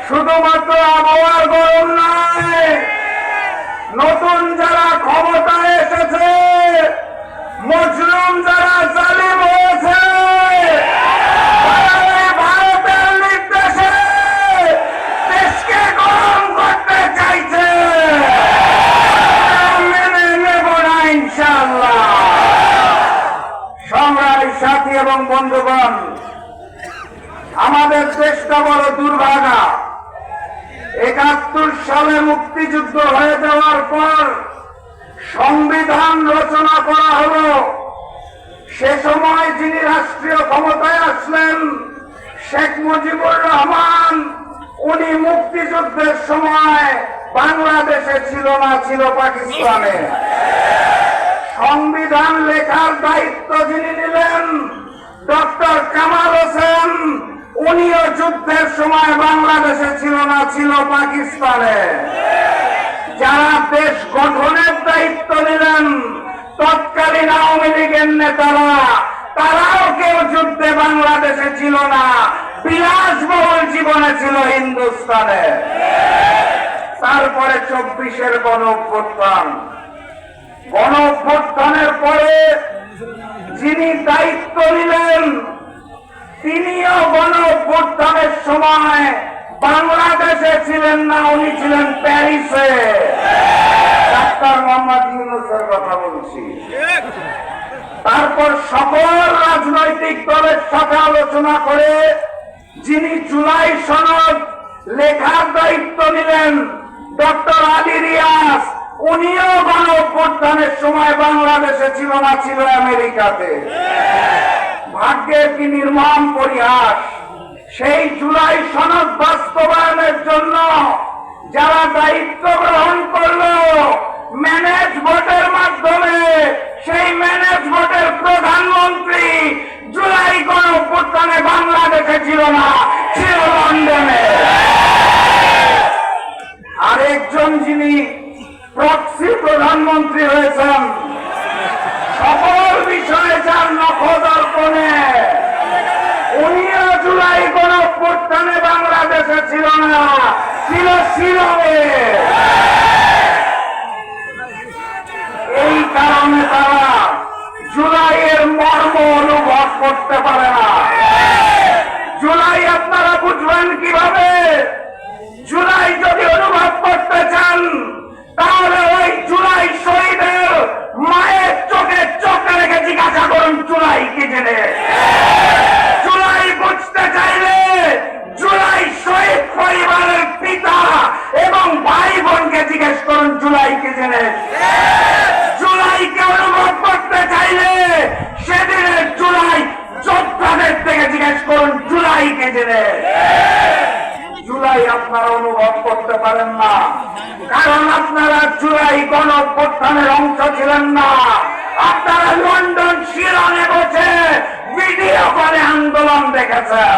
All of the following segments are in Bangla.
শুধুমাত্র আবহাওয়ার গরম নয়, নতুন যারা ক্ষমতায় এসেছে, মজলুম যারা জালিম হয়েছে, ভারতের নির্দেশে দেশকে গরম করতে চাইছে, মেনে নেব না ইনশাআল্লাহ। সংগ্রামী সাথী এবং বন্ধুগণ, আমাদের দেশটা বড় দুর্ভাগা। ৭১ সালে মুক্তিযুদ্ধ হয়ে যাওয়ার পর সংবিধান রচনা করা হলো। সে সময় যিনি রাষ্ট্রীয় ক্ষমতায় আসলেন শেখ মুজিবুর রহমান, উনি মুক্তিযুদ্ধের সময় বাংলাদেশে ছিল না, ছিল পাকিস্তানে। সংবিধান লেখার দায়িত্ব যিনি নিলেন ডক্টর কামাল হোসেন, উনিও যুদ্ধের সময় বাংলাদেশে ছিল না, ছিল পাকিস্তানে। যারা দেশ গঠনের দায়িত্ব নিলেন তৎকালীন আওয়ামী লীগের নেতারা, তারাও কেউ যুদ্ধে বাংলাদেশে ছিল না, বিলাসবহুল জীবনে ছিল হিন্দুস্তানে। তারপরে ২৪-এর গণ অভ্যুত্থানের পরে যিনি দায়িত্ব নিলেন তিনিও গণ অভ্যুত্থানের সময় বাংলাদেশে ছিলেন না, উনি ছিলেন প্যারিসে। ডাক্তার মোহাম্মদ ইউনূসের কথা বলছি। তারপর সকল রাজনৈতিক দলের সাথে আলোচনা করে যিনি জুলাই সনদ লেখার দায়িত্ব নিলেন ডক্টর আলী রিয়াজ, উনিও গণ অভ্যুত্থানের সময় বাংলাদেশে ছিল না, ছিল আমেরিকাতে। ভাগ্যের কি নির্মম পরিহাস! সেই জুলাই সনদ বাস্তবায়নের জন্য যারা দায়িত্ব গ্রহণ করলো ম্যানেজ ভোটের মাধ্যমে, সেই ম্যানেজ ভোটের প্রধানমন্ত্রী জুলাই গণ অভ্যুত্থানে বাংলাদেশে ছিল না, ছিল লন্ডনে। আরেকজন যিনি প্রক্সি প্রধানমন্ত্রী হয়েছেন, সকল বিষয়ে যার নখদর্পণে, উনিও জুলাই গণ অভ্যুত্থানে বাংলাদেশে ছিল না, ছিল শিলংয়ে। এই কারণে তারা জুলাইয়ের মর্ম অনুভব করতে পারে না। জুলাই আপনারা বুঝবেন কিভাবে? জুলাই যদি অনুভব করতে চান তাহলে ওই জুলাই শহীদের মায়ের চোখে চোখ রেখে জিজ্ঞাসা করুন জুলাই কি জেনে। জুলাই বুঝতে চাইলে জুলাই শহীদ পরিবারের পিতা এবং ভাই বোনকে জিজ্ঞেস করুন জুলাই কি জেনে। জুলাইকে অনুভব করতে চাইলে সেদিনের জুলাই যোদ্ধাদের থেকে জিজ্ঞেস করুন জুলাই কে জেনে। জুলাই আপনারা অনুভব করতে পারেন না, কারণ আপনারা জুলাই গণ অভ্যুত্থানের অংশ ছিলেন না। আপনারা লন্ডন শিলংয়ে বসে ভিডিও করে আন্দোলন দেখেছেন।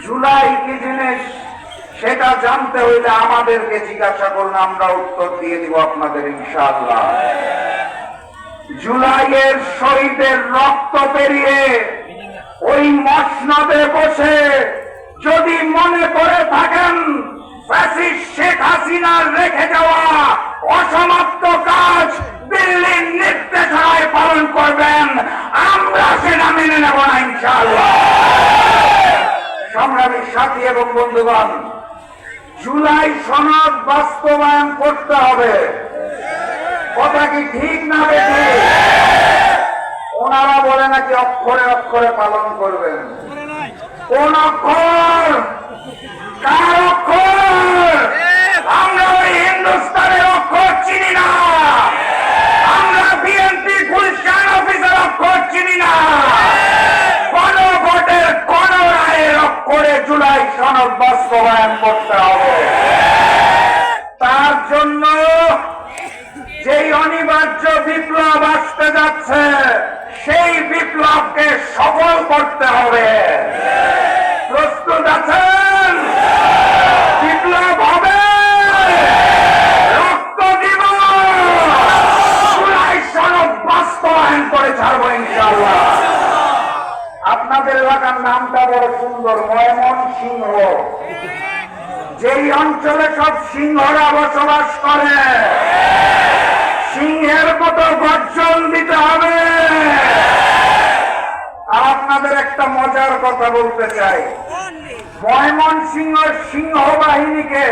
জুলাই কি জিনিস সেটা জানতে হইলে আমাদেরকে জিজ্ঞাসা করুন, আমরা উত্তর দিয়ে দিব আপনাদের ইনশাআল্লাহ। জুলাইয়ের শহীদের রক্ত পেরিয়ে ওই মসনদে বসে যদি মনে করে থাকেন ফ্যাসিস্ট শেখ হাসিনার রেখে যাওয়া অসমাপ্ত কাজ দিল্লির নির্দেশনায় পালন করবেন, আমরা সেটা মেনে নেব না ইনশাআল্লাহ। সংগ্রামী সাথী এবং বন্ধুগণ, জুলাই সনদ বাস্তবায়ন করতে হবে। কথা কি ঠিক না বেঠিক? ওনারা বলে নাকি অক্ষরে অক্ষরে পালন করবেন। কোন অক্ষর? কার অক্ষর? আমরা ওই হিন্দুস্তানের অক্ষর চিনি না, আমরা বিএনপি গুলশান অফিসের অক্ষর চিনি না। গণভোটের গণরায়ের অক্ষরে জুলাই সনদ বাস্তবায়ন করতে হবে। তার জন্য যেই অনিবার্য বিপ্লব আসতে যাচ্ছে সেই বিপ্লবকে সফল করতে হবে। প্রস্তুত আছেন? বিপ্লব হবে, রক্ত দিব, জুলাই সনদ বাস্তবায়ন করে ছাড়বো ইনশাআল্লাহ। আপনাদের এলাকার নামটা বড় সুন্দর, ময়মনসিংহ। সিংহ, যেই অঞ্চলে সব সিংহরা বসবাস করে, সিংহের মতো গর্জন দিতে হবে। আর আপনাদের একটা মজার কথা বলতে চাই, ময়মনসিংহ সিংহ বাহিনীকে